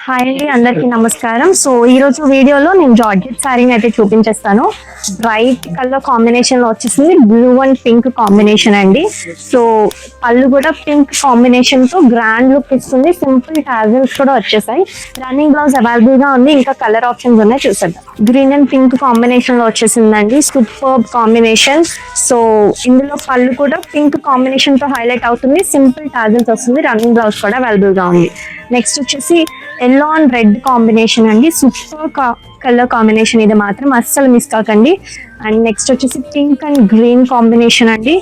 Hi అండి, అందరికీ నమస్కారం. సో ఈ రోజు వీడియోలో నేను జార్జెట్ శారీని అయితే చూపించేస్తాను. బ్రైట్ కలర్ కాంబినేషన్ లో వచ్చేసింది, బ్లూ అండ్ పింక్ కాంబినేషన్ అండి. సో పళ్ళు కూడా పింక్ కాంబినేషన్ తో గ్రాండ్ లుక్ ఇస్తుంది. సింపుల్ టాజల్స్ కూడా వచ్చేసాయి. రన్నింగ్ బ్లౌజ్ అవైలబుల్ గా ఉంది. ఇంకా కలర్ ఆప్షన్స్ ఉన్నాయి, చూసేద్దాం. గ్రీన్ అండ్ పింక్ కాంబినేషన్ లో వచ్చేసిందండి. Super combination. సో ఇందులో పళ్ళు కూడా పింక్ కాంబినేషన్ తో హైలైట్ అవుతుంది. సింపుల్ టాజల్స్ వస్తుంది. రన్నింగ్ బ్లౌజ్ కూడా అవైలబుల్ గా ఉంది. నెక్స్ట్ వచ్చేసి ఎల్లో అండ్ రెడ్ కాంబినేషన్ అండి. సూపర్ కలర్ కాంబినేషన్, ఇది మాత్రం అస్సలు మిస్ కాకండి. అండ్ నెక్స్ట్ వచ్చేసి పింక్ అండ్ గ్రీన్ కాంబినేషన్ అండి.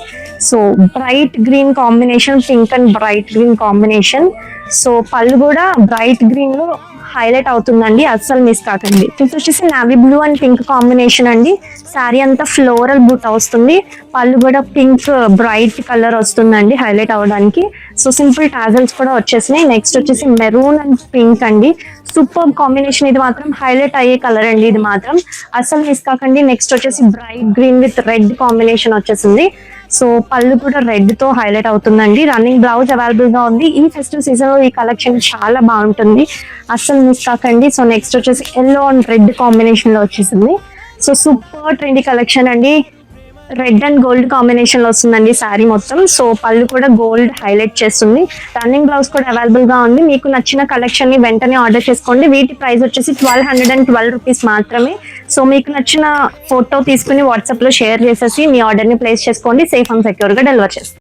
So bright green combination, pink and bright green combination. So పళ్ళు కూడా బ్రైట్ గ్రీన్ లో హైలైట్ అవుతుందండి, అస్సలు మిస్ కాకండి. ఫిఫ్త్ వచ్చేసి navy blue and pink combination అండి. శారీ అంతా ఫ్లోరల్ బూట్ వస్తుంది. పళ్ళు కూడా పింక్ బ్రైట్ కలర్ వస్తుందండి హైలైట్ అవడానికి. సో సింపుల్ టాజల్స్ కూడా వచ్చేసినాయి. నెక్స్ట్ వచ్చేసి మెరూన్ అండ్ పింక్ అండి. సూపర్ కాంబినేషన్, ఇది మాత్రం హైలైట్ అయ్యే కలర్ అండి, ఇది మాత్రం అస్సలు మిస్ కాకండి. నెక్స్ట్ వచ్చేసి bright green with red combination వచ్చేసింది. సో పళ్ళు కూడా రెడ్ తో హైలైట్ అవుతుందండి. రన్నింగ్ బ్లౌజ్ అవైలబుల్ గా ఉంది. ఈ ఫెస్టివ్ సీజన్ లో ఈ కలెక్షన్ చాలా బాగుంటుంది, అస్సలు మిస్ కాకండి. సో నెక్స్ట్ వచ్చేసి ఎల్లో అండ్ రెడ్ కాంబినేషన్ లో వచ్చేసింది. సో సూపర్ ట్రెండీ కలెక్షన్ అండి. రెడ్ అండ్ గోల్డ్ కాంబినేషన్ లో వస్తుందండి శారీ మొత్తం. సో పళ్ళు కూడా గోల్డ్ హైలైట్ చేస్తుంది. రన్నింగ్ బ్లౌజ్ కూడా అవైలబుల్ గా ఉంది. మీకు నచ్చిన కలెక్షన్ ని వెంటనే ఆర్డర్ చేసుకోండి. వీటి ప్రైస్ వచ్చేసి 1212 రూపీస్ మాత్రమే. సో మీకు నచ్చిన ఫోటో తీసుకుని వాట్సాప్ లో షేర్ చేసేసి మీ ఆర్డర్ ని ప్లేస్ చేసుకోండి. సేఫ్ అండ్ సెక్యూర్ గా డెలివర్ చేస్తాం.